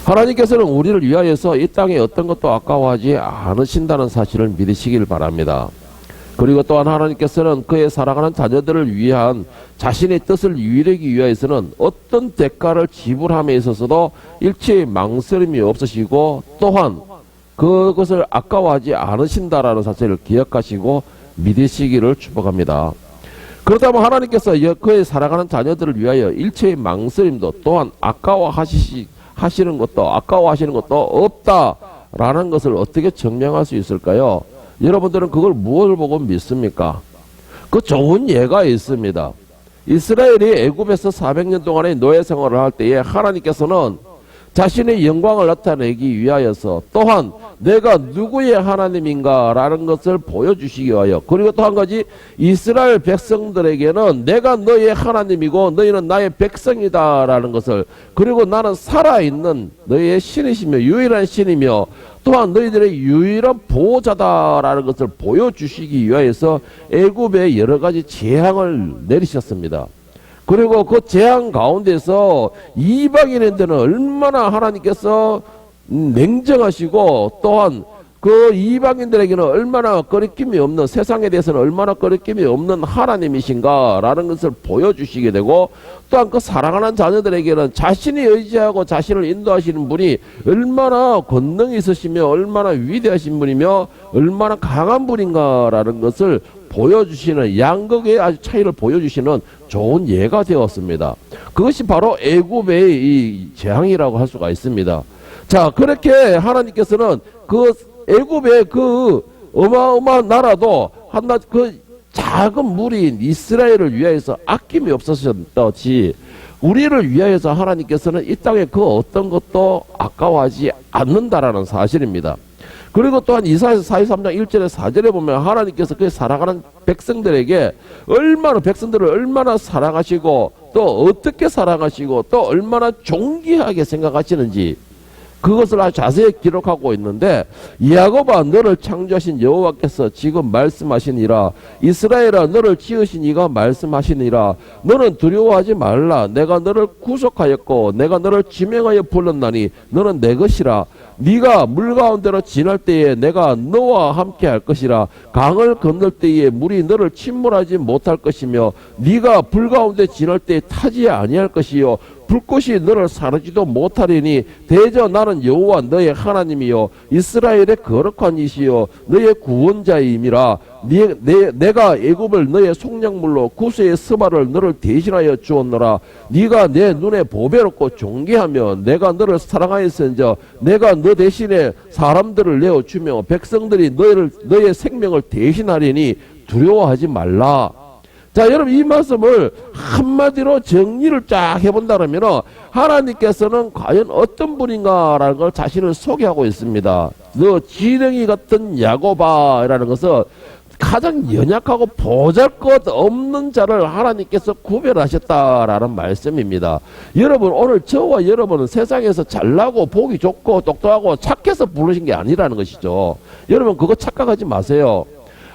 하나님께서는 우리를 위하여서 이 땅에 어떤 것도 아까워하지 않으신다는 사실을 믿으시길 바랍니다. 그리고 또한 하나님께서는 그의 사랑하는 자녀들을 위한 자신의 뜻을 이루기 위하여서는 어떤 대가를 지불함에 있어서도 일체의 망설임이 없으시고 또한 그것을 아까워하지 않으신다라는 사실을 기억하시고 믿으시기를 축복합니다. 그렇다면 하나님께서 그의 사랑하는 자녀들을 위하여 일체의 망설임도 또한 아까워하시는 것도 없다라는 것을 어떻게 증명할 수 있을까요? 여러분들은 그걸 무엇을 보고 믿습니까? 그 좋은 예가 있습니다. 이스라엘이 애굽에서 400년 동안의 노예 생활을 할 때에 하나님께서는 자신의 영광을 나타내기 위하여서 또한 내가 누구의 하나님인가라는 것을 보여주시기 위하여, 그리고 또 한 가지 이스라엘 백성들에게는 내가 너의 하나님이고 너희는 나의 백성이다라는 것을, 그리고 나는 살아있는 너희의 신이시며 유일한 신이며 또한 너희들의 유일한 보호자다라는 것을 보여주시기 위하여서 애굽에 여러 가지 재앙을 내리셨습니다. 그리고 그 재앙 가운데서 이방인한테는 얼마나 하나님께서 냉정하시고 또한 그 이방인들에게는 얼마나 거리낌이 없는, 세상에 대해서는 얼마나 거리낌이 없는 하나님이신가라는 것을 보여주시게 되고, 또한 그 사랑하는 자녀들에게는 자신이 의지하고 자신을 인도하시는 분이 얼마나 권능이 있으시며 얼마나 위대하신 분이며 얼마나 강한 분인가라는 것을 보여주시는, 양극의 아주 차이를 보여주시는 좋은 예가 되었습니다. 그것이 바로 애굽의 이 재앙이라고 할 수가 있습니다. 자, 그렇게 하나님께서는 그 애굽의 그 어마어마한 나라도 한낱 그 작은 무리인 이스라엘을 위하여서 아낌이 없으셨듯이 우리를 위하여서 하나님께서는 이 땅에 그 어떤 것도 아까워하지 않는다라는 사실입니다. 그리고 또한 이사야서 43장 1절에 4절에 보면 하나님께서 그의 사랑하는 백성들에게 백성들을 얼마나 사랑하시고 또 어떻게 사랑하시고 또 얼마나 존귀하게 생각하시는지 그것을 아주 자세히 기록하고 있는데, 야곱아 너를 창조하신 여호와께서 지금 말씀하시니라. 이스라엘아 너를 지으신 이가 말씀하시니라. 너는 두려워하지 말라. 내가 너를 구속하였고 내가 너를 지명하여 불렀나니 너는 내 것이라. 네가 물 가운데로 지날 때에 내가 너와 함께 할 것이라. 강을 건널 때에 물이 너를 침몰하지 못할 것이며 네가 불 가운데 지날 때에 타지 아니할 것이요 불꽃이 너를 사르지도 못하리니 대저 나는 여호와 너의 하나님이요 이스라엘의 거룩한 이시요 너의 구원자임이라. 내가 애굽을 너의 속량물로 구세의 스바를 너를 대신하여 주었노라. 네가 내 눈에 보배롭고 존귀하며 내가 너를 사랑하였은저 내가 너 대신에 사람들을 내어주며 백성들이 너의 생명을 대신하리니 두려워하지 말라. 자, 여러분 이 말씀을 한마디로 정리를 쫙 해본다면 하나님께서는 과연 어떤 분인가라는 걸 자신을 소개하고 있습니다. 너 지렁이 같은 야곱아라는 것은 가장 연약하고 보잘것없는 자를 하나님께서 구별하셨다라는 말씀입니다. 여러분 오늘 저와 여러분은 세상에서 잘나고 보기 좋고 똑똑하고 착해서 부르신 게 아니라는 것이죠. 여러분 그거 착각하지 마세요.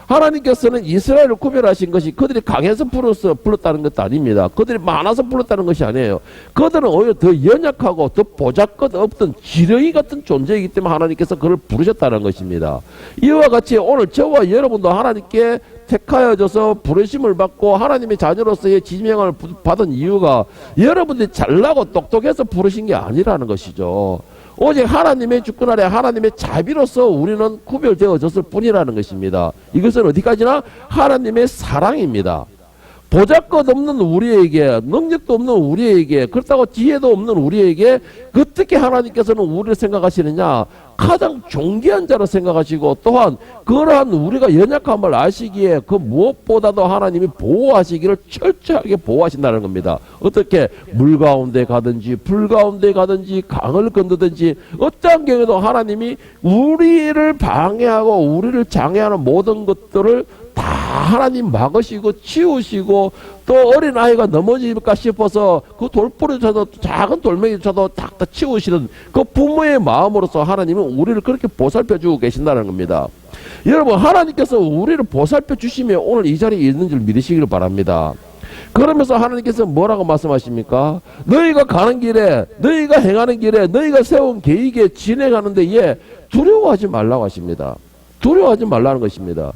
하나님께서는 이스라엘을 구별하신 것이 그들이 강해서 불렀다는 것도 아닙니다. 그들이 많아서 불렀다는 것이 아니에요. 그들은 오히려 더 연약하고 더 보잘것없던 지렁이 같은 존재이기 때문에 하나님께서 그를 부르셨다는 것입니다. 이와 같이 오늘 저와 여러분도 하나님께 택하여져서 부르심을 받고 하나님의 자녀로서의 지명을 받은 이유가 여러분들이 잘나고 똑똑해서 부르신 게 아니라는 것이죠. 오직 하나님의 주권 아래 하나님의 자비로서 우리는 구별되어졌을 뿐이라는 것입니다. 이것은 어디까지나 하나님의 사랑입니다. 보잘것없는 우리에게, 능력도 없는 우리에게, 그렇다고 지혜도 없는 우리에게 어떻게 하나님께서는 우리를 생각하시느냐? 가장 존귀한 자로 생각하시고 또한 그러한 우리가 연약함을 아시기에 그 무엇보다도 하나님이 보호하시기를 철저하게 보호하신다는 겁니다. 어떻게 물 가운데 가든지 불 가운데 가든지 강을 건너든지 어떠한 경우에도 하나님이 우리를 방해하고 우리를 장애하는 모든 것들을 다 하나님 막으시고 치우시고 또 어린아이가 넘어질까 싶어서 그 돌부를 쳐도 작은 돌멩이를 쳐도 다 치우시는 그 부모의 마음으로서 하나님은 우리를 그렇게 보살펴주고 계신다는 겁니다. 여러분 하나님께서 우리를 보살펴 주시며 오늘 이 자리에 있는 줄 믿으시기를 바랍니다. 그러면서 하나님께서 뭐라고 말씀하십니까? 너희가 가는 길에, 너희가 행하는 길에, 너희가 세운 계획에 진행하는데 예, 두려워하지 말라고 하십니다. 두려워하지 말라는 것입니다.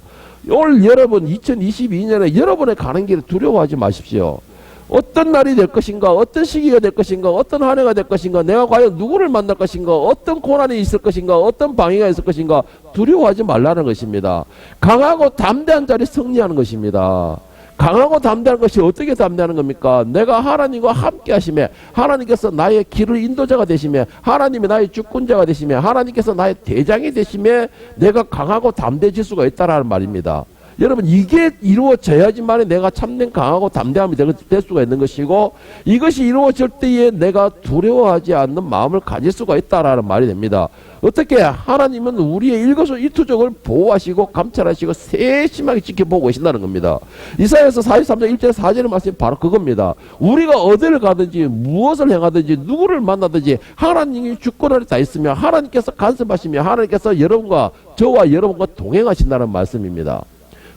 오늘 여러분 2022년에 여러분의 가는 길에 두려워하지 마십시오. 어떤 날이 될 것인가, 어떤 시기가 될 것인가, 어떤 한 해가 될 것인가, 내가 과연 누구를 만날 것인가, 어떤 고난이 있을 것인가, 어떤 방해가 있을 것인가, 두려워하지 말라는 것입니다. 강하고 담대한 자리 승리하는 것입니다. 강하고 담대한 것이 어떻게 담대하는 겁니까? 내가 하나님과 함께 하시며 하나님께서 나의 길을 인도자가 되시며 하나님이 나의 주권자가 되시며 하나님께서 나의 대장이 되시며 내가 강하고 담대해질 수가 있다라는 말입니다. 여러분 이게 이루어져야지만 내가 참된 강하고 담대함이 될 수가 있는 것이고 이것이 이루어질 때에 내가 두려워하지 않는 마음을 가질 수가 있다라는 말이 됩니다. 어떻게 하나님은 우리의 일거수일투족을 보호하시고 감찰하시고 세심하게 지켜보고 계신다는 겁니다. 이사야서 43장 1절 4절의 말씀이 바로 그겁니다. 우리가 어디를 가든지 무엇을 행하든지 누구를 만나든지 하나님이 주권을 다 있으며 하나님께서 간섭하시며 하나님께서 여러분과 저와 여러분과 동행하신다는 말씀입니다.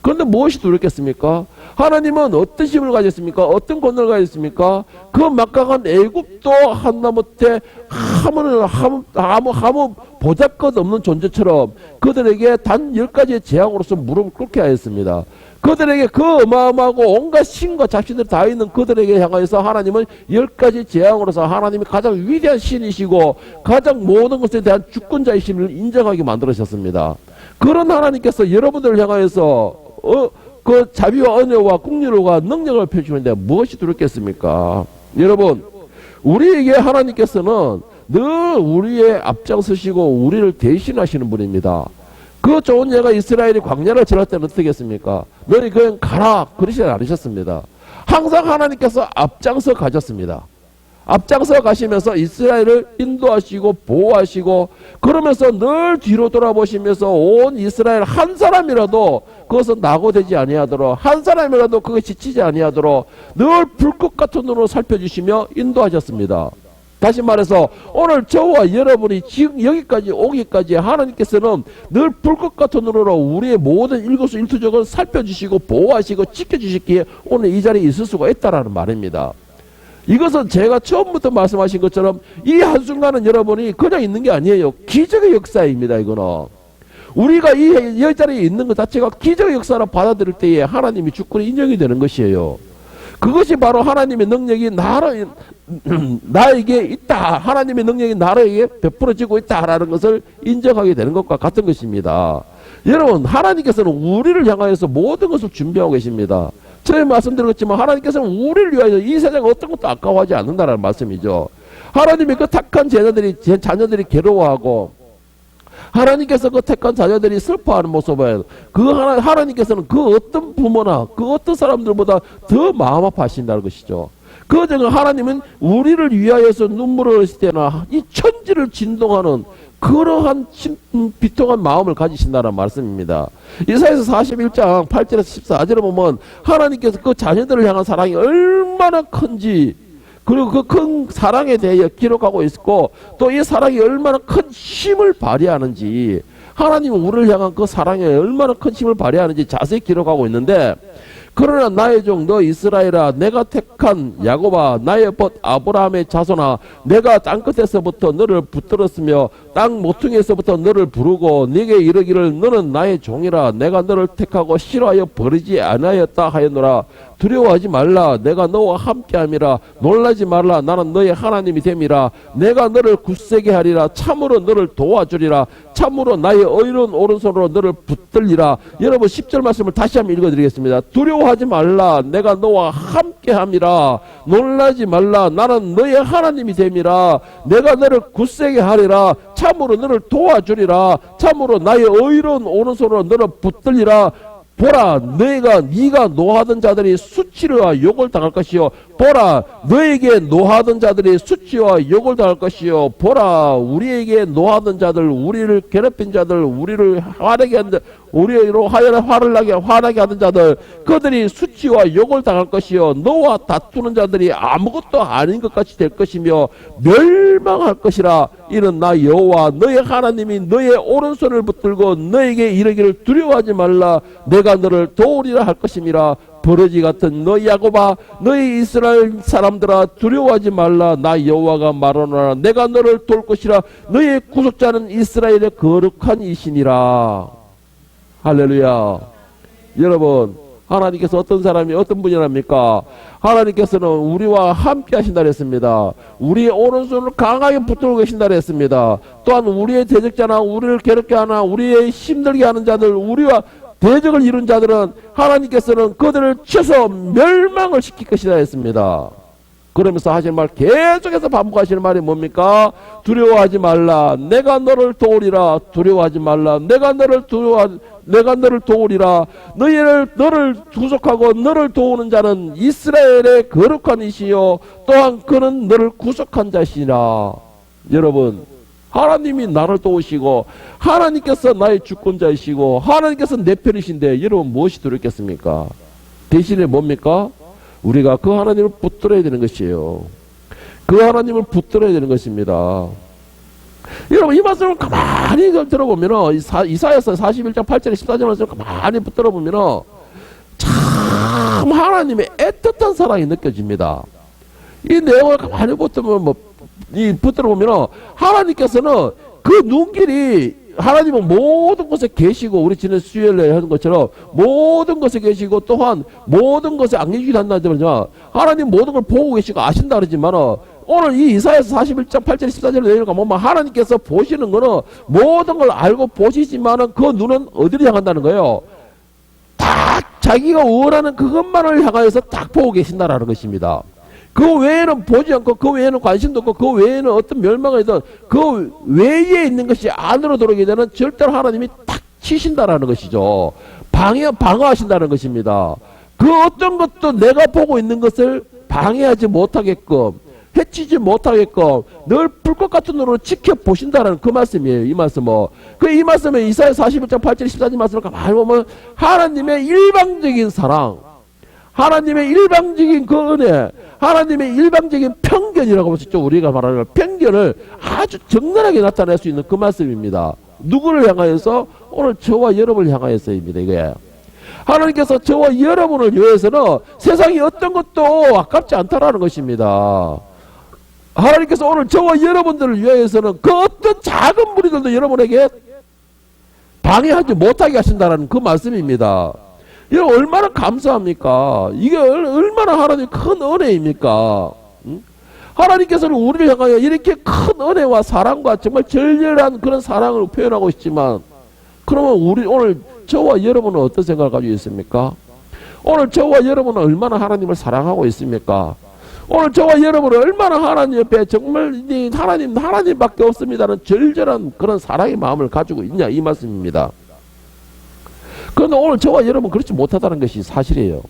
그런데 무엇이 두렵겠습니까? 하나님은 어떤 힘을 가졌습니까? 어떤 권능을 가졌습니까? 그 막강한 애굽도 한나못해 아무 보잘것없는 존재처럼 그들에게 단 10가지의 재앙으로서 무릎을 꿇게 하였습니다. 그들에게 그 어마어마하고 온갖 신과 자신들이 다 있는 그들에게 향하여서 하나님은 10가지 재앙으로서 하나님이 가장 위대한 신이시고 가장 모든 것에 대한 주권자이심을 인정하게 만들으셨습니다. 그런 하나님께서 여러분들을 향하여서 그 자비와 은혜와 긍휼과 능력을 펼치는데 무엇이 두렵겠습니까? 여러분 우리에게 하나님께서는 늘 우리의 앞장서시고 우리를 대신하시는 분입니다. 그 좋은 예가 이스라엘이 광야를 지날 때는 어떻게 했습니까? 너희 그냥 가라 그러시지 않으셨습니다. 항상 하나님께서 앞장서 가셨습니다. 앞장서 가시면서 이스라엘을 인도하시고 보호하시고 그러면서 늘 뒤로 돌아보시면서 온 이스라엘 한 사람이라도 그것은 낙오되지 아니하도록 한 사람이라도 그게 지치지 아니하도록 늘 불꽃 같은 눈으로 살펴주시며 인도하셨습니다. 다시 말해서 오늘 저와 여러분이 지금 여기까지 오기까지 하나님께서는 늘 불꽃 같은 눈으로 우리의 모든 일거수일투족을 살펴주시고 보호하시고 지켜주시기에 오늘 이 자리에 있을 수가 있다라는 말입니다. 이것은 제가 처음부터 말씀하신 것처럼 이 한순간은 여러분이 그냥 있는 게 아니에요. 기적의 역사입니다. 이거는 우리가 이 자리에 있는 것 자체가 기적의 역사로 받아들일 때에 하나님이 주권이 인정이 되는 것이에요. 그것이 바로 하나님의 능력이 나에게 있다. 하나님의 능력이 나에게 베풀어지고 있다라는 것을 인정하게 되는 것과 같은 것입니다. 여러분 하나님께서는 우리를 향하여서 모든 것을 준비하고 계십니다. 처음에 말씀드렸지만 하나님께서는 우리를 위하여 이 세상 어떤 것도 아까워하지 않는다는 말씀이죠. 하나님의 그 택한 자녀들이 괴로워하고 하나님께서 그 택한 자녀들이 슬퍼하는 모습을 하나님께서는 그 어떤 부모나 그 어떤 사람들보다 더 마음 아파하신다는 것이죠. 그저는 하나님은 우리를 위하여서 눈물을 흘릴 때나 이 천지를 진동하는 그러한 비통한 마음을 가지신다는 말씀입니다. 이사야서 41장 8절에서 14절에 보면 하나님께서 그 자녀들을 향한 사랑이 얼마나 큰지 그리고 그 큰 사랑에 대해 기록하고 있고 또 이 사랑이 얼마나 큰 힘을 발휘하는지 하나님은 우리를 향한 그 사랑에 얼마나 큰 힘을 발휘하는지 자세히 기록하고 있는데 그러나 나의 종 너 이스라엘아 내가 택한 야곱아 나의 벗 아브라함의 자손아 내가 땅끝에서부터 너를 붙들었으며 땅 모퉁이에서부터 너를 부르고 네게 이르기를 너는 나의 종이라 내가 너를 택하고 싫어하여 버리지 아니하였다 하였노라. 두려워하지 말라 내가 너와 함께함이라. 놀라지 말라 나는 너의 하나님이 됨이라. 내가 너를 굳세게 하리라. 참으로 너를 도와주리라. 참으로 나의 의로운 오른손으로 너를 붙들리라. 여러분 10절 말씀을 다시 한번 읽어드리겠습니다. 두려워하지 말라 내가 너와 함께함이라. 놀라지 말라 나는 너의 하나님이 됨이라. 내가 너를 굳세게 하리라. 참으로 너를 도와주리라. 참으로 나의 의로운 오른손으로 너를 붙들리라. 보라 네가 노하던 자들이 수치와 욕을 당할 것이요 보라 너에게 노하던 자들이 수치와 욕을 당할 것이요 보라 우리에게 노하던 자들 우리를 괴롭힌 자들 우리를 화나게 한 우리로 화나게 하던 자들 그들이 수치와 욕을 당할 것이요 너와 다투는 자들이 아무것도 아닌 것 같이 될 것이며 멸망할 것이라. 이는 나 여호와 너의 하나님이 너의 오른손을 붙들고 너에게 이르기를 두려워하지 말라 내가 너를 도우리라 할 것임이라. 버러지 같은 너 야곱아, 너희 이스라엘 사람들아, 두려워하지 말라. 나 여호와가 말하노라. 내가 너를 도울 것이라. 너희 구속자는 이스라엘의 거룩한 이시니라. 할렐루야. 여러분, 하나님께서 어떤 사람이 어떤 분이랍니까? 하나님께서는 우리와 함께 하신다 그랬습니다. 우리의 오른손을 강하게 붙들고 계신다 그랬습니다. 또한 우리의 대적자나 우리를 괴롭게 하나 우리의 힘들게 하는 자들, 우리와 대적을 이룬 자들은 하나님께서는 그들을 쳐서 멸망을 시킬 것이다 했습니다. 그러면서 하시는 말, 계속해서 반복하시는 말이 뭡니까? 두려워하지 말라. 내가 너를 도우리라. 두려워하지 말라. 내가 너를 도우리라. 너를 구속하고 너를 도우는 자는 이스라엘의 거룩한 이시요 또한 그는 너를 구속한 자시라. 여러분, 하나님이 나를 도우시고 하나님께서 나의 주권자이시고 하나님께서 내 편이신데 여러분 무엇이 두렵겠습니까? 대신에 뭡니까? 우리가 그 하나님을 붙들어야 되는 것이에요. 그 하나님을 붙들어야 되는 것입니다. 여러분, 이 말씀을 가만히 들어보면 이사야서 41장 8절에 14절 말씀을 가만히 들어보면 참 하나님의 애틋한 사랑이 느껴집니다. 이 내용을 가만히 붙들어보면 하나님께서는 그 눈길이 하나님은 모든 것에 계시고 우리 지난 수요일에 하는 것처럼 모든 것에 계시고 또한 모든 것에 안개주기 한다지만 하나님 모든 걸 보고 계시고 아신다 그러지만 오늘 이 이사야서 41장 8절 14절을 내려가 보면 하나님께서 보시는 거는 모든 걸 알고 보시지만은 그 눈은 어디를 향한다는 거예요? 딱 자기가 원하는 그것만을 향하여서 딱 보고 계신다라는 것입니다. 그 외에는 보지 않고 그 외에는 관심도 없고 그 외에는 어떤 멸망을 해도 그 외에 있는 것이 안으로 들어오게 되는 절대로 하나님이 딱 치신다라는 것이죠. 방어하신다는 것입니다. 그 어떤 것도 내가 보고 있는 것을 방해하지 못하게끔 해치지 못하게끔 늘 불꽃 같은 눈으로 지켜보신다라는 그 말씀이에요. 이 말씀은. 이 말씀은 이사야 41장 8절 14절 말씀을 가만히 보면 하나님의 일방적인 사랑, 하나님의 일방적인 그 은혜, 하나님의 일방적인 편견이라고 할 수 있죠. 우리가 말하는 편견을 아주 적나라하게 나타낼 수 있는 그 말씀입니다. 누구를 향하여서? 오늘 저와 여러분을 향하여서입니다. 이게 하나님께서 저와 여러분을 위해서는 세상이 어떤 것도 아깝지 않다라는 것입니다. 하나님께서 오늘 저와 여러분들을 위해서는 그 어떤 작은 무리들도 여러분에게 방해하지 못하게 하신다는 그 말씀입니다. 이거 얼마나 감사합니까? 이게 얼마나 하나님의 큰 은혜입니까? 응? 하나님께서는 우리를 향하여 이렇게 큰 은혜와 사랑과 정말 절절한 그런 사랑을 표현하고 있지만 그러면 우리 오늘 저와 여러분은 어떤 생각을 가지고 있습니까? 오늘 저와 여러분은 얼마나 하나님을 사랑하고 있습니까? 오늘 저와 여러분은 얼마나 하나님 옆에 정말 하나님밖에 없습니다는 절절한 그런 사랑의 마음을 가지고 있냐 이 말씀입니다. 그런데 오늘 저와 여러분 그렇지 못하다는 것이 사실이에요.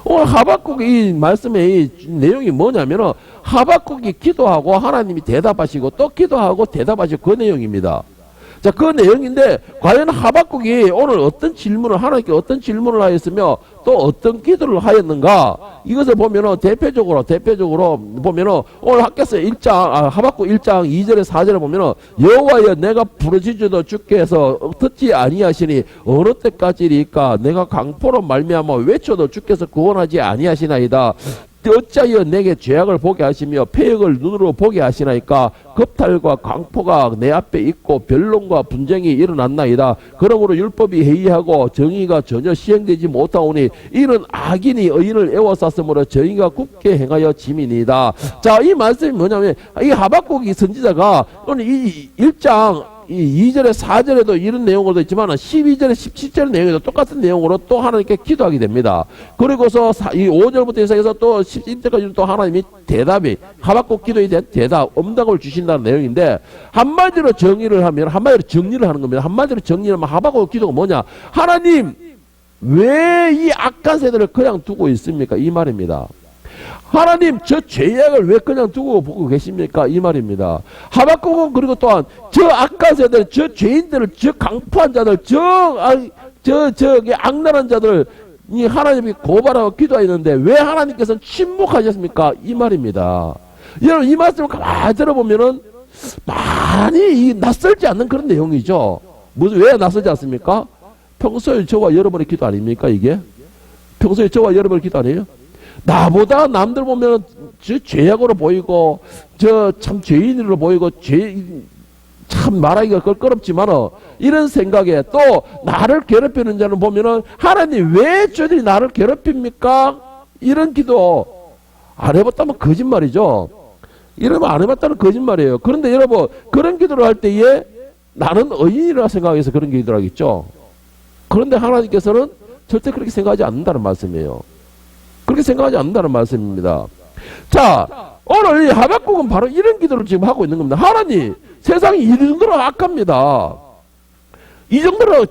오늘 하박국의 이 말씀의 이 내용이 뭐냐면은 하박국이 기도하고 하나님이 대답하시고 또 기도하고 대답하시고 그 내용입니다. 자, 그 내용인데 과연 하박국이 오늘 어떤 질문을 하나님께 어떤 질문을 하였으며 또 어떤 기도를 하였는가 이것을 보면은 대표적으로 보면은 오늘 하박국 1장 2절에 4절에 보면은 여호와여 내가 부르짖어도 주께서 듣지 아니하시니 어느 때까지리까 내가 강포로 말미암아 외쳐도 주께서 구원하지 아니하시나이다. 어찌하여 내게 죄악을 보게 하시며 폐역을 눈으로 보게 하시나이까. 겁탈과 강포가 내 앞에 있고 변론과 분쟁이 일어났나이다. 그러므로 율법이 해이하고 정의가 전혀 시행되지 못하오니 이는 악인이 의인을 애워쌌으므로 정의가 굳게 행하여 짐이니이다. 자, 이 말씀이 뭐냐면 이 하박국이 선지자가 오늘 이 1장 이 2절에 4절에도 이런 내용으로 있지만 12절에 17절 내용에도 똑같은 내용으로 또 하나님께 기도하게 됩니다. 그리고서 이 5절부터 시작해서 또 11절까지 또 하나님이 하박국 기도에 대한 대답, 응답을 주신다는 내용인데 한마디로 정리를 하면 한마디로 정리를 하는 겁니다. 한마디로 정리를 하면 하박국 기도가 뭐냐? 하나님 왜 이 악한 세대를 그냥 두고 있습니까? 이 말입니다. 하나님 저 죄악을 왜 그냥 두고 보고 계십니까? 이 말입니다. 하박국은 그리고 또한 저 악한 세대, 저 죄인들을, 저 강포한 자들, 저기 악랄한 자들 이 하나님이 고발하고 기도했는데 왜 하나님께서는 침묵하셨습니까? 이 말입니다. 여러분 이 말씀을 가만히 들어보면은 많이 낯설지 않는 그런 내용이죠. 왜 낯설지 않습니까? 평소에 저와 여러분의 기도 아닙니까 이게? 평소에 저와 여러분을 기도 안 해요? 나보다 남들 보면 저 죄악으로 보이고 저 참 죄인으로 보이고 참 말하기가 껄끄럽지만 이런 생각에 또 나를 괴롭히는 자는 보면은 하나님 왜 저들이 나를 괴롭힙니까? 이런 기도 안 해봤다면 거짓말이죠. 이러면 안 해봤다는 거짓말이에요. 그런데 여러분 그런 기도를 할 때에 나는 의인이라 생각해서 그런 기도를 하겠죠. 그런데 하나님께서는 절대 그렇게 생각하지 않는다는 말씀이에요. 그렇게 생각하지 않는다는 말씀입니다. 자, 오늘 이 하박국은 바로 이런 기도를 지금 하고 있는 겁니다. 하나님, 세상이 이 정도로 악합니다. 이 정도로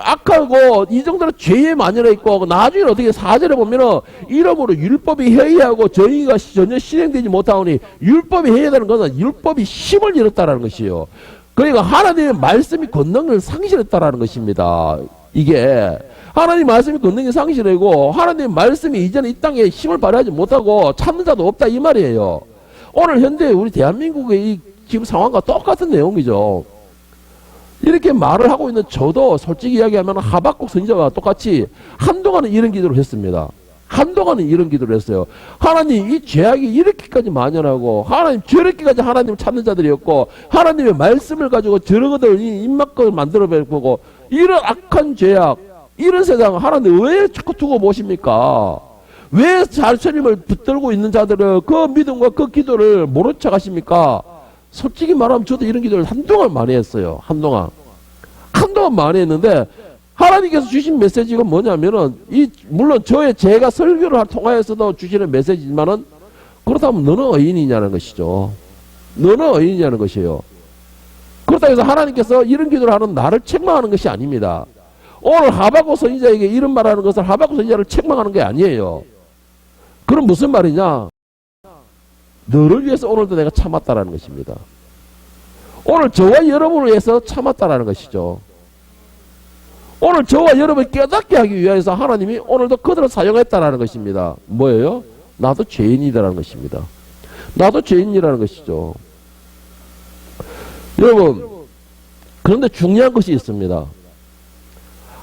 악하고 이 정도로 죄에 만연해 있고 나중에 어떻게 4절에 보면은 이러므로 율법이 해이하고 저희가 전혀 실행되지 못하오니 율법이 해이하다는 것은 율법이 힘을 잃었다라는 것이에요. 그러니까 하나님의 말씀이 권능을 상실했다라는 것입니다. 이게 하나님 말씀이 권능이 상실하고 하나님 말씀이 이제는 이 땅에 힘을 발휘하지 못하고 찾는 자도 없다 이 말이에요. 오늘 현재 우리 대한민국의 이 지금 상황과 똑같은 내용이죠. 이렇게 말을 하고 있는 저도 솔직히 이야기하면 하박국 선지자와 똑같이 한동안은 이런 기도를 했습니다. 한동안은 이런 기도를 했어요. 하나님 이 죄악이 이렇게까지 만연하고 하나님 저렇게까지 하나님을 찾는 자들이었고 하나님의 말씀을 가지고 저런 것들 입막을 만들어 보고 이런 악한 죄악 이런 세상 하나님 왜 자꾸 두고 보십니까? 왜 자신을 붙들고 있는 자들을 그 믿음과 그 기도를 모른 척 하십니까? 솔직히 말하면 저도 이런 기도를 한동안 많이 했어요. 한동안 많이 했는데 하나님께서 주신 메시지가 뭐냐면은 물론 제가 설교를 통하여서도 주시는 메시지지만은 그렇다면 너는 의인이냐는 것이죠. 너는 의인이냐는 것이에요. 그렇다고 해서 하나님께서 이런 기도를 하는 나를 책망하는 것이 아닙니다. 오늘 하박국 선지자에게 이런 말하는 것은 하박국 선지자를 책망하는 게 아니에요. 그럼 무슨 말이냐? 너를 위해서 오늘도 내가 참았다라는 것입니다. 오늘 저와 여러분을 위해서 참았다라는 것이죠. 오늘 저와 여러분을 깨닫게 하기 위해서 하나님이 오늘도 그들을 사용했다라는 것입니다. 뭐예요? 나도 죄인이라는 것입니다. 나도 죄인이라는 것이죠. 여러분, 그런데 중요한 것이 있습니다.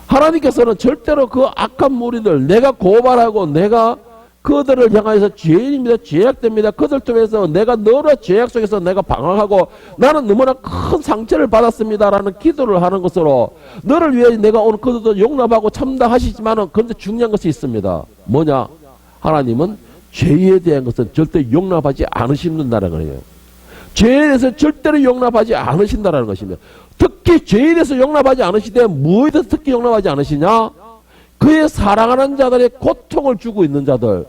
하나님께서는 절대로 그 악한 무리들, 내가 고발하고 내가 그들을 향하여서 죄인입니다. 죄악됩니다. 그들 통해서 내가 너라 죄악 속에서 내가 방황하고 나는 너무나 큰 상처를 받았습니다라는 기도를 하는 것으로 너를 위해 내가 오늘 그들도 용납하고 참다 하시지만은 그런데 중요한 것이 있습니다. 뭐냐? 하나님은 죄에 대한 것은 절대 용납하지 않으신다는 거예요. 죄에 대해서 절대로 용납하지 않으신다는 것입니다. 특히 죄에 대해서 용납하지 않으시되 무엇에 대해서 특히 용납하지 않으시냐? 그의 사랑하는 자들의 고통을 주고 있는 자들,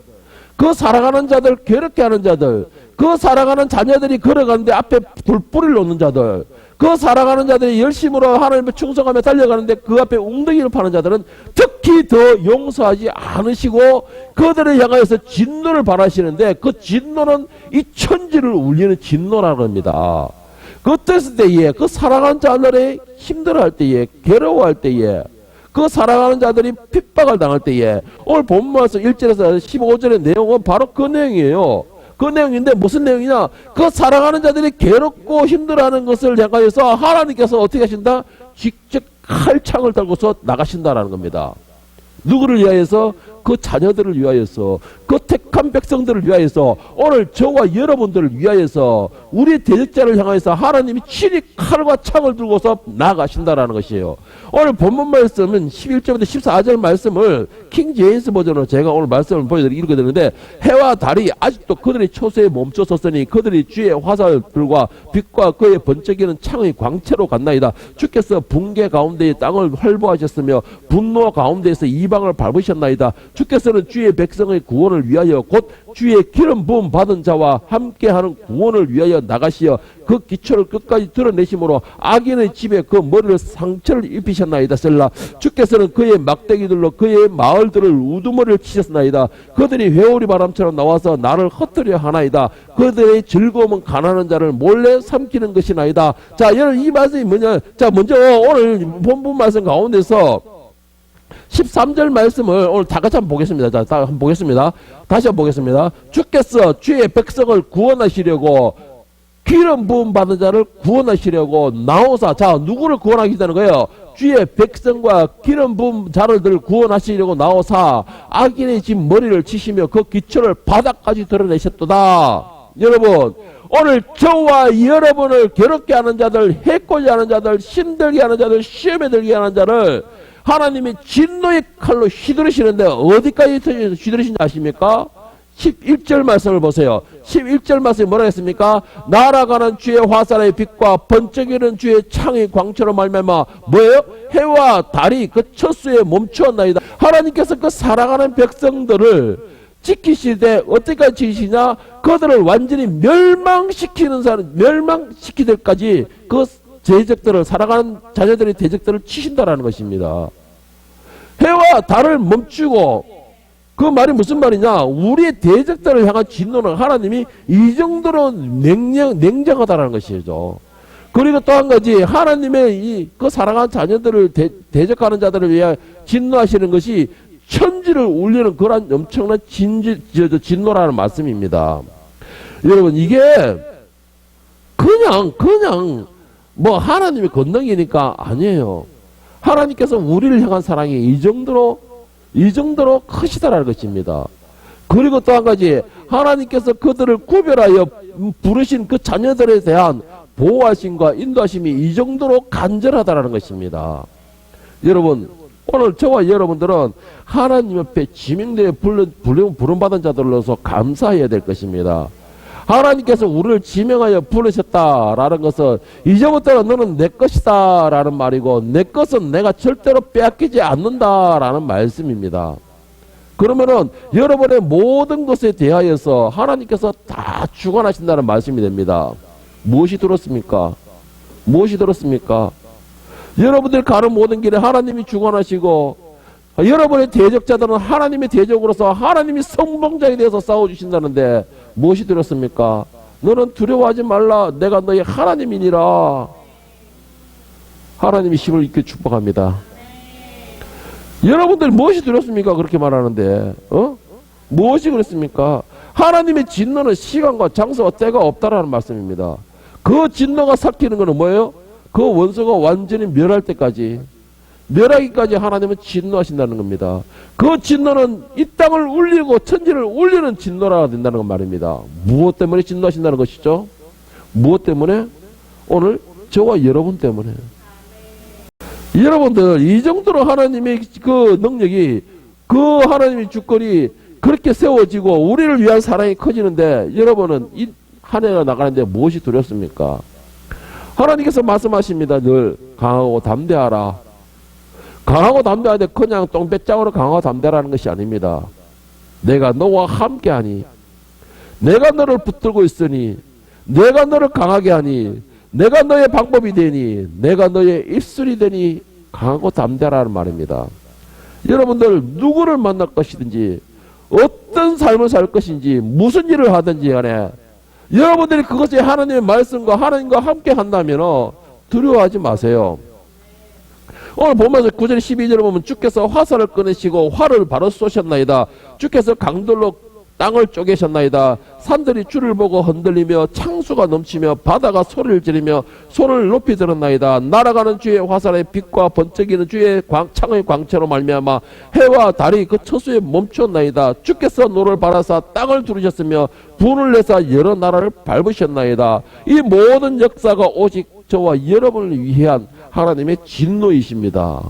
그 사랑하는 자들 괴롭게 하는 자들, 그 사랑하는 자녀들이 걸어가는데 앞에 불뿌리를 놓는 자들, 그 사랑하는 자들이 열심으로 하나님을 충성하며 달려가는데 그 앞에 웅덩이를 파는 자들은 특히 더 용서하지 않으시고 그들을 향하여서 진노를 바라시는데 그 진노는 이 천지를 울리는 진노라는 겁니다. 그랬을 때에 그 사랑하는 자들의 힘들어할 때에 괴로워할 때에 그 사랑하는 자들이 핍박을 당할 때에 오늘 본문에서 1절에서 15절의 내용은 바로 그 내용이에요. 그 내용인데 무슨 내용이냐? 그 사랑하는 자들이 괴롭고 힘들어하는 것을 향하여서 하나님께서 어떻게 하신다? 직접 칼창을 들고서 나가신다라는 겁니다. 누구를 위하여서? 그 자녀들을 위하여서, 그 택한 백성들을 위하여서, 오늘 저와 여러분들을 위하여서 우리 대적자를 향하여서 하나님이 친히 칼과 창을 들고서 나가신다라는 것이에요. 오늘 본문 말씀은 11절부터 14절 말씀을 킹 제임스 버전으로 제가 오늘 말씀을 읽어드리는데 해와 달이 아직도 그들의 초세에 멈춰섰으니 그들이 주의 화살들과 빛과 그의 번쩍이는 창의 광채로 갔나이다. 주께서 붕괴 가운데의 땅을 활보하셨으며 분노 가운데에서 이방을 밟으셨나이다. 주께서는 주의 백성의 구원을 위하여 곧 주의 기름 부음 받은 자와 함께하는 구원을 위하여 나가시어 그 기초를 끝까지 드러내심으로 악인의 집에 그 머리를 상처를 입히셨나이다. 셀라. 주께서는 그의 막대기들로 그의 마을들을 우두머리를 치셨나이다. 그들이 회오리 바람처럼 나와서 나를 흩뜨려 하나이다. 그들의 즐거움은 가난한 자를 몰래 삼키는 것이나이다. 자, 여러분 이 말씀이 뭐냐? 자, 먼저 오늘 본문 말씀 가운데서 13절 말씀을 오늘 다 같이 한번 보겠습니다. 자, 다 한번 보겠습니다. 다시 한번 보겠습니다. 주께서 주의 백성을 구원하시려고 기름 부음 받은 자를 구원하시려고 나오사. 자, 누구를 구원하시다는 거예요? 주의 백성과 기름 부음 자를 구원하시려고 나오사 악인의 집 머리를 치시며 그 기초를 바닥까지 드러내셨도다. 여러분, 오늘 저와 여러분을 괴롭게 하는 자들, 해코지 하는 자들, 힘들게 하는 자들, 시험에 들게 하는 자를 하나님이 진노의 칼로 휘두르시는데 어디까지 휘두르신지 아십니까? 11절 말씀을 보세요. 11절 말씀이 뭐라 했습니까? 날아가는 주의 화살의 빛과 번쩍이는 주의 창의 광처럼 말미암아 뭐예요? 해와 달이 그 첫수에 멈추었나이다. 하나님께서 그 사랑하는 백성들을 지키시되 어떻게까지 지키시냐? 그들을 완전히 멸망시키는 사람, 멸망시키들까지 그 대적들을, 사랑하는 자녀들의 대적들을 치신다라는 것입니다. 해와 달을 멈추고, 그 말이 무슨 말이냐? 우리의 대적들을 향한 진노는 하나님이 이 정도로 냉정하다라는 것이죠. 그리고 또 한 가지, 하나님의 그 사랑하는 자녀들을 대적하는 자들을 위해 진노하시는 것이 천지를 울리는 그런 엄청난 진노라는 말씀입니다. 여러분, 이게 그냥 뭐 하나님의 권능이니까 아니에요. 하나님께서 우리를 향한 사랑이 이 정도로 크시다라는 것입니다. 그리고 또 한 가지, 하나님께서 그들을 구별하여 부르신 그 자녀들에 대한 보호하심과 인도하심이 이 정도로 간절하다라는 것입니다. 여러분, 오늘 저와 여러분들은 하나님 옆에 지명되어 부름받은 자들로서 감사해야 될 것입니다. 하나님께서 우리를 지명하여 부르셨다라는 것은 이제부터는 너는 내 것이다 라는 말이고, 내 것은 내가 절대로 빼앗기지 않는다라는 말씀입니다. 그러면은 여러분의 모든 것에 대하여서 하나님께서 다 주관하신다는 말씀이 됩니다. 무엇이 들었습니까? 무엇이 들었습니까? 여러분들 가는 모든 길에 하나님이 주관하시고, 여러분의 대적자들은 하나님의 대적으로서 하나님이 선봉장이 되어서 싸워주신다는데 무엇이 들었습니까? 너는 두려워하지 말라. 내가 너의 하나님이니라. 하나님이 힘을 입게 축복합니다. 여러분들 무엇이 들었습니까? 그렇게 말하는데 무엇이 그랬습니까? 하나님의 진노는 시간과 장소와 때가 없다라는 말씀입니다. 그 진노가 삭히는 것은 뭐예요? 그 원수가 완전히 멸할 때까지, 멸하기까지 하나님은 진노하신다는 겁니다. 그 진노는 이 땅을 울리고 천지를 울리는 진노라 된다는 말입니다. 무엇 때문에 진노하신다는 것이죠? 무엇 때문에? 오늘 저와 여러분 때문에. 여러분들, 이 정도로 하나님의 그 능력이, 그 하나님의 주권이 그렇게 세워지고 우리를 위한 사랑이 커지는데, 여러분은 이 한 해가 나가는데 무엇이 두렵습니까? 하나님께서 말씀하십니다. 늘 강하고 담대하라. 강하고 담대하되 그냥 똥배짱으로 강하고 담대라는 것이 아닙니다. 내가 너와 함께하니, 내가 너를 붙들고 있으니, 내가 너를 강하게 하니, 내가 너의 방법이 되니, 내가 너의 입술이 되니 강하고 담대라는 말입니다. 여러분들 누구를 만날 것이든지, 어떤 삶을 살 것인지, 무슨 일을 하든지 간에 여러분들이 그것이 하나님의 말씀과 하나님과 함께 한다면 두려워하지 마세요. 오늘 보면서 9절 12절을 보면 주께서 화살을 꺼내시고 활을 바로 쏘셨나이다. 주께서 강돌로 땅을 쪼개셨나이다. 산들이 주를 보고 흔들리며 창수가 넘치며 바다가 소리를 지르며 손을 높이 들었나이다. 날아가는 주의 화살의 빛과 번쩍이는 주의 창의 광채로 말미암아 해와 달이 그 처수에 멈추었나이다. 주께서 노를 바라사 땅을 두르셨으며 분을 내사 여러 나라를 밟으셨나이다. 이 모든 역사가 오직 저와 여러분을 위한 하나님의 진노이십니다.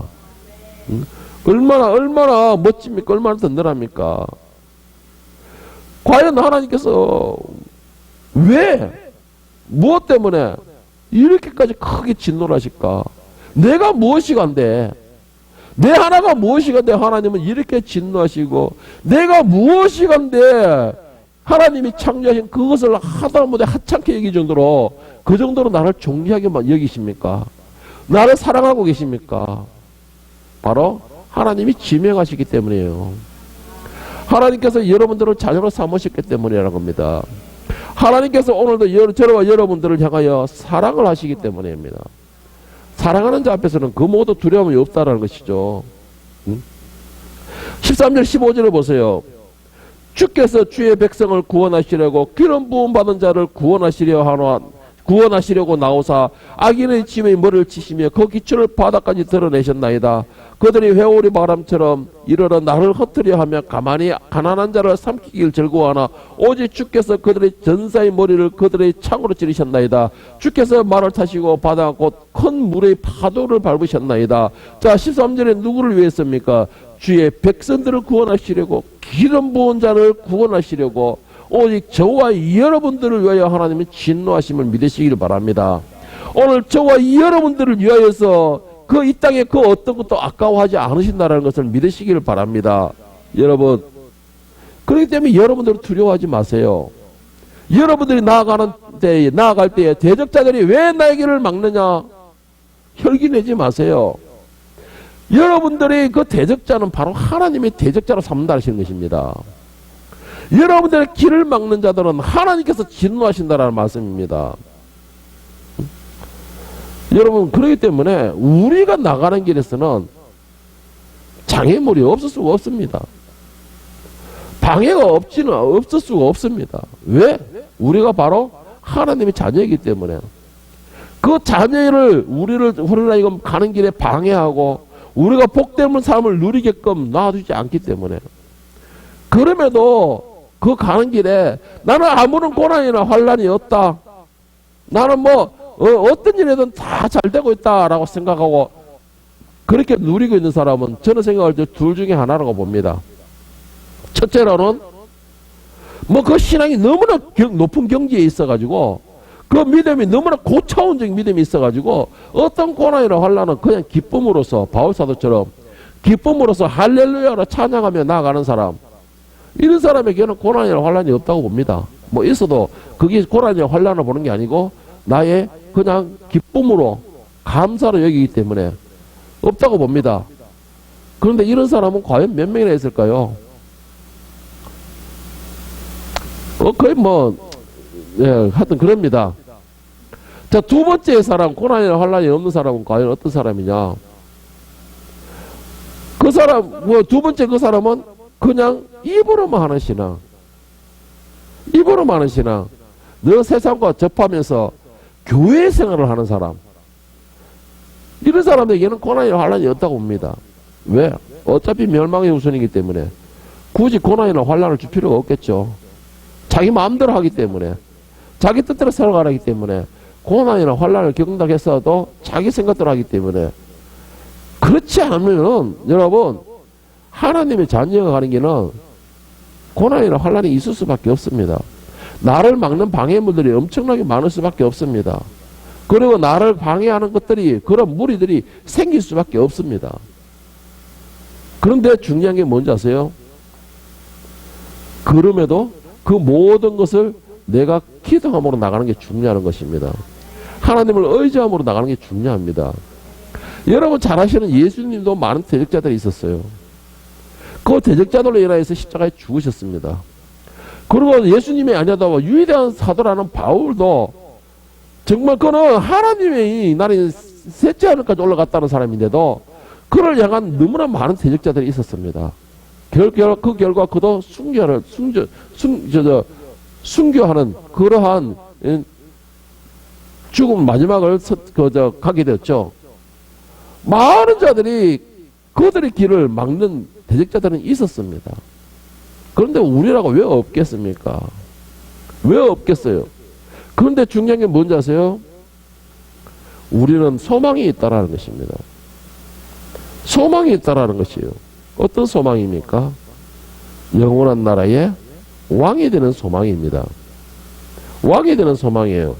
얼마나 멋집니까? 얼마나 든든합니까? 과연 하나님께서 왜, 무엇 때문에 이렇게까지 크게 진노를 하실까? 내가 무엇이간데, 내 하나가 무엇이간데 하나님은 이렇게 진노하시고, 내가 무엇이간데 하나님이 창조하신 그것을 하다못해 하찮게 여길 정도로, 그 정도로 나를 존귀하게 여기십니까? 나를 사랑하고 계십니까? 바로 하나님이 지명하시기 때문이에요. 하나님께서 여러분들을 자녀로 삼으셨기 때문이라는 겁니다. 하나님께서 오늘도 저와 여러분들을 향하여 사랑을 하시기 때문입니다. 사랑하는 자 앞에서는 그 모두 두려움이 없다라는 것이죠. 13절 15절을 보세요. 주께서 주의 백성을 구원하시려고 기름 부음 받은 자를 구원하시려 하노 구원하시려고 나오사 악인의 짐의 머리를 치시며 그 기초를 바닥까지 드러내셨나이다. 그들이 회오리 바람처럼 이르러 나를 흩트려 하며 가만히 가난한 자를 삼키길 즐거워하나 오직 주께서 그들의 전사의 머리를 그들의 창으로 찌르셨나이다. 주께서 말을 타시고 바다 곧 큰 물의 파도를 밟으셨나이다. 자, 13절에 누구를 위했습니까? 주의 백성들을 구원하시려고, 기름 부은 자를 구원하시려고, 오직 저와 여러분들을 위하여 하나님은 진노하심을 믿으시길 바랍니다. 오늘 저와 여러분들을 위하여서 그 이 땅에 그 어떤 것도 아까워하지 않으신다는 것을 믿으시길 바랍니다. 여러분, 그렇기 때문에 여러분들은 두려워하지 마세요. 여러분들이 나아갈 때에 대적자들이 왜 나의 길을 막느냐? 혈기 내지 마세요. 여러분들이 그 대적자는 바로 하나님의 대적자로 삼는다 하시는 것입니다. 여러분들의 길을 막는 자들은 하나님께서 진노하신다라는 말씀입니다. 여러분, 그렇기 때문에 우리가 나가는 길에서는 장애물이 없을 수가 없습니다. 방해가 없을 수가 없습니다. 왜? 우리가 바로 하나님의 자녀이기 때문에. 그 자녀를 우리가 이거 가는 길에 방해하고 우리가 복되는 삶을 누리게끔 놔두지 않기 때문에. 그럼에도 그 가는 길에 나는 아무런 고난이나 환란이 없다. 나는 어떤 일이든 다 잘 되고 있다라고 생각하고 그렇게 누리고 있는 사람은 저는 생각할 때 둘 중에 하나라고 봅니다. 첫째로는 그 신앙이 너무나 높은 경지에 있어가지고 그 믿음이 너무나 고차원적인 믿음이 있어가지고 어떤 고난이나 환란은 그냥 기쁨으로써 바울사도처럼 기쁨으로써 할렐루야로 찬양하며 나아가는 사람, 이런 사람에게는 고난이나 환란이 없다고 봅니다. 있어도 그게 고난이나 환란을 보는 게 아니고 나의 그냥 기쁨으로 감사로 여기기 때문에 없다고 봅니다. 그런데 이런 사람은 과연 몇 명이나 있을까요? 거의 하여튼 그럽니다. 자, 두 번째 사람, 고난이나 환란이 없는 사람은 과연 어떤 사람이냐? 그 사람, 두 번째 그 사람은 그냥 입으로만 하는 신앙. 입으로만 하는 신앙. 늘 세상과 접하면서 교회 생활을 하는 사람. 이런 사람에게는 고난이나 환란이 없다고 봅니다. 왜? 어차피 멸망의 우선이기 때문에. 굳이 고난이나 환란을 줄 필요가 없겠죠. 자기 마음대로 하기 때문에. 자기 뜻대로 살아가기 때문에. 고난이나 환란을 겪는다고 했어도 자기 생각대로 하기 때문에. 그렇지 않으면 여러분, 하나님의 자녀가 가는 길은 고난이나 환란이 있을 수밖에 없습니다. 나를 막는 방해물들이 엄청나게 많을 수밖에 없습니다. 그리고 나를 방해하는 것들이, 그런 무리들이 생길 수밖에 없습니다. 그런데 중요한 게 뭔지 아세요? 그럼에도 그 모든 것을 내가 기도함으로 나가는 게 중요한 것입니다. 하나님을 의지함으로 나가는 게 중요합니다. 여러분 잘 아시는 예수님도 많은 대적자들이 있었어요. 그 대적자들로 인하여서 십자가에 죽으셨습니다. 그리고 예수님이 아니다와 위대한 사도라는 바울도 정말 그는 하나님의 나는 셋째 하늘까지 올라갔다는 사람인데도 그를 향한 너무나 많은 대적자들이 있었습니다. 그 결과 그도 순교하는 그러한 죽음 마지막을 가게 되었죠. 많은 자들이 그들의 길을 막는 대적자들은 있었습니다. 그런데 우리라고 왜 없겠습니까? 왜 없겠어요? 그런데 중요한 게 뭔지 아세요? 우리는 소망이 있다라는 것입니다. 소망이 있다라는 것이에요. 어떤 소망입니까? 영원한 나라의 왕이 되는 소망입니다. 왕이 되는 소망이에요.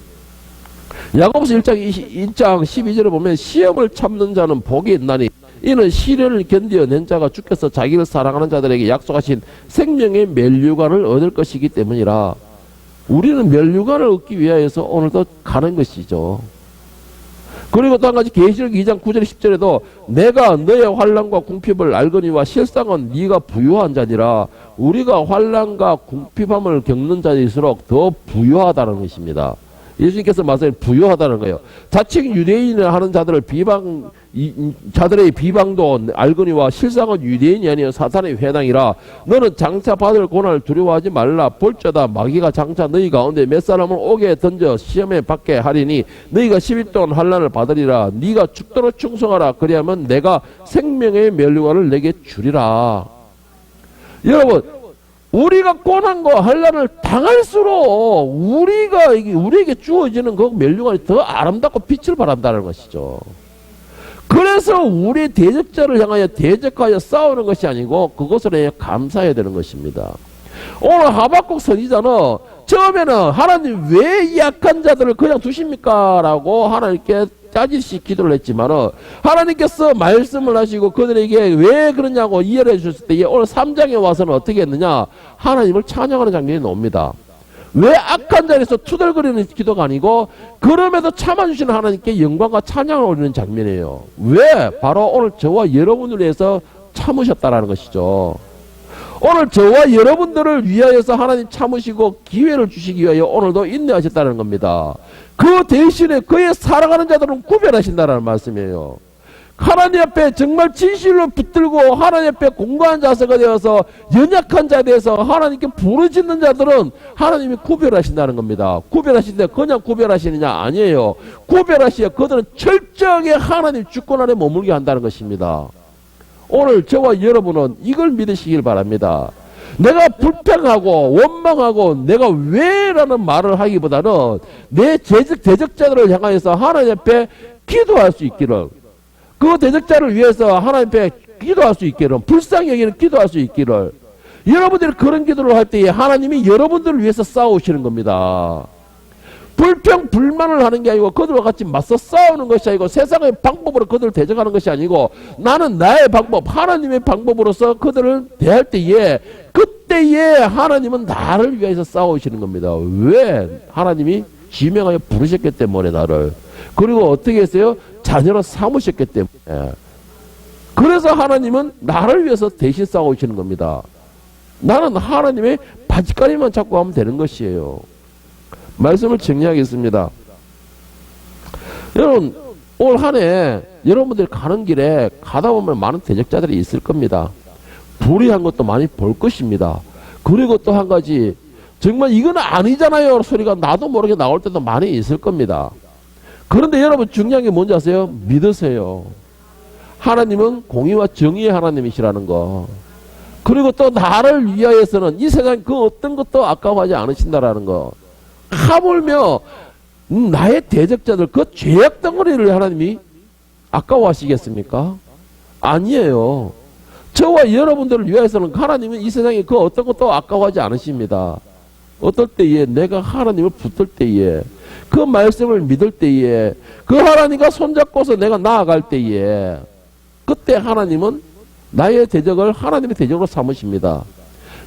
야고보서 1장 12절에 보면 시험을 참는 자는 복이 있나니 이는 시련을 견디어낸 자가 주께서 자기를 사랑하는 자들에게 약속하신 생명의 멸류관을 얻을 것이기 때문이라. 우리는 멸류관을 얻기 위하여서 오늘도 가는 것이죠. 그리고 또 한 가지 계시록 2장 9절 10절에도 내가 너의 환난과 궁핍을 알거니와 실상은 네가 부유한 자니라. 우리가 환난과 궁핍함을 겪는 자일수록 더 부유하다는 것입니다. 예수님께서 말씀에 부요하다는 거예요. 자칭 유대인을 하는 자들의 비방도 알거니와 실상은 유대인이 아니여 사탄의 회당이라. 너는 장차 받을 고난을 두려워하지 말라. 볼저다 마귀가 장차 너희 가운데 몇 사람을 오게 던져 시험에 받게 하리니 너희가 10일 동안 환난을 받으리라. 네가 죽도록 충성하라. 그리하면 내가 생명의 면류관을 내게 주리라. 여러분, 우리가 고난과 환난을 당할수록 우리에게 주어지는 그 면류관이 더 아름답고 빛을 발한다는 것이죠. 그래서 우리 대적자를 향하여 대적하여 싸우는 것이 아니고 그것을 위해 감사해야 되는 것입니다. 오늘 하박국 선지자는 처음에는 하나님 왜 이 약한 자들을 그냥 두십니까? 라고 하나님께 따지시 기도를 했지만은 하나님께서 말씀을 하시고 그들에게 왜 그러냐고 이해를 해주셨을 때 오늘 3장에 와서는 어떻게 했느냐? 하나님을 찬양하는 장면이 나옵니다. 왜 악한 자리에서 투덜거리는 기도가 아니고 그럼에도 참아주시는 하나님께 영광과 찬양을 올리는 장면이에요. 왜? 바로 오늘 저와 여러분을 위해서 참으셨다라는 것이죠. 오늘 저와 여러분들을 위하여서 하나님 참으시고 기회를 주시기 위하여 오늘도 인내하셨다는 겁니다. 그 대신에 그의 사랑하는 자들은 구별하신다는 말씀이에요. 하나님 앞에 정말 진실로 붙들고 하나님 앞에 공고한 자세가 되어서 연약한 자에 대해서 하나님께 부르짖는 자들은 하나님이 구별하신다는 겁니다. 구별하시는데 그냥 구별하시느냐? 아니에요. 구별하시어 그들은 철저하게 하나님 주권 아래 머물게 한다는 것입니다. 오늘 저와 여러분은 이걸 믿으시길 바랍니다. 내가 불평하고 원망하고 내가 왜 라는 말을 하기보다는 내 대적자들을 향하여서 하나님 앞에 기도할 수 있기를, 그 대적자를 위해서 하나님 앞에 기도할 수 있기를, 불쌍히 여기는 기도할 수 있기를, 여러분들이 그런 기도를 할 때에 하나님이 여러분들을 위해서 싸우시는 겁니다. 불평 불만을 하는 게 아니고 그들과 같이 맞서 싸우는 것이 아니고 세상의 방법으로 그들을 대적하는 것이 아니고 나는 나의 방법, 하나님의 방법으로서 그들을 대할 때에 그때에 하나님은 나를 위해서 싸우시는 겁니다. 왜? 하나님이 지명하여 부르셨기 때문에 나를. 그리고 어떻게 했어요? 자녀로 삼으셨기 때문에. 그래서 하나님은 나를 위해서 대신 싸우시는 겁니다. 나는 하나님의 바짓가리만 잡고 하면 되는 것이에요. 말씀을 정리하겠습니다. 여러분, 올 한 해 여러분들이 가는 길에 가다 보면 많은 대적자들이 있을 겁니다. 불의한 것도 많이 볼 것입니다. 그리고 또 한 가지, 정말 이건 아니잖아요 소리가 나도 모르게 나올 때도 많이 있을 겁니다. 그런데 여러분 중요한 게 뭔지 아세요? 믿으세요. 하나님은 공의와 정의의 하나님이시라는 거. 그리고 또 나를 위하여서는 이 세상 그 어떤 것도 아까워하지 않으신다라는 거. 하물며 나의 대적자들 그 죄악 덩어리를 하나님이 아까워하시겠습니까? 아니에요. 저와 여러분들을 위해서는 하나님은 이 세상에 그 어떤 것도 아까워하지 않으십니다. 어떨 때에 내가 하나님을 붙들 때에 그 말씀을 믿을 때에 그 하나님과 손잡고서 내가 나아갈 때에 그때 하나님은 나의 대적을 하나님의 대적으로 삼으십니다.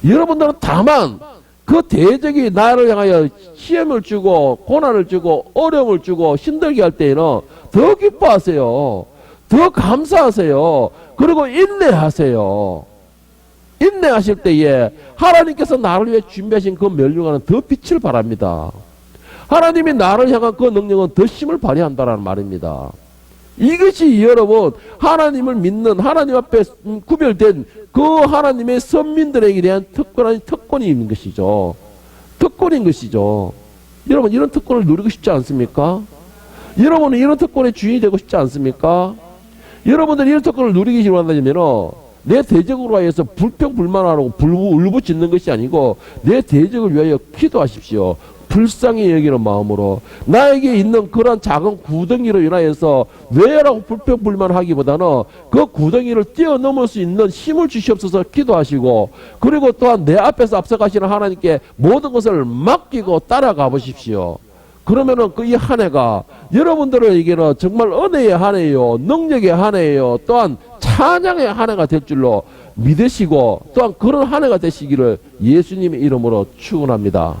여러분들은 다만 그 대적이 나를 향하여 시험을 주고 고난을 주고 어려움을 주고 힘들게 할 때에는 더 기뻐하세요. 더 감사하세요. 그리고 인내하세요. 인내하실 때에 하나님께서 나를 위해 준비하신 그 면류관은 더 빛을 발합니다. 하나님이 나를 향한 그 능력은 더 힘을 발휘한다는 말입니다. 이것이 여러분 하나님을 믿는 하나님 앞에 구별된 그 하나님의 선민들에게 대한 특권이 있는 것이죠. 특권인 것이죠. 여러분 이런 특권을 누리고 싶지 않습니까? 여러분은 이런 특권의 주인이 되고 싶지 않습니까? 여러분들 이런 특권을 누리기 원한다면 내 대적으로 하여서 불평불만하고 울부짖는 것이 아니고 내 대적을 위하여 기도하십시오. 불쌍히 여기는 마음으로 나에게 있는 그런 작은 구덩이로 인하여서 왜라고 불평불만하기보다는 그 구덩이를 뛰어넘을 수 있는 힘을 주시옵소서 기도하시고 그리고 또한 내 앞에서 앞서가시는 하나님께 모든 것을 맡기고 따라가 보십시오. 그러면은 그 이 한 해가 여러분들에게는 정말 은혜의 한 해요, 능력의 한 해요, 또한 찬양의 한 해가 될 줄로 믿으시고 또한 그런 한 해가 되시기를 예수님의 이름으로 축원합니다.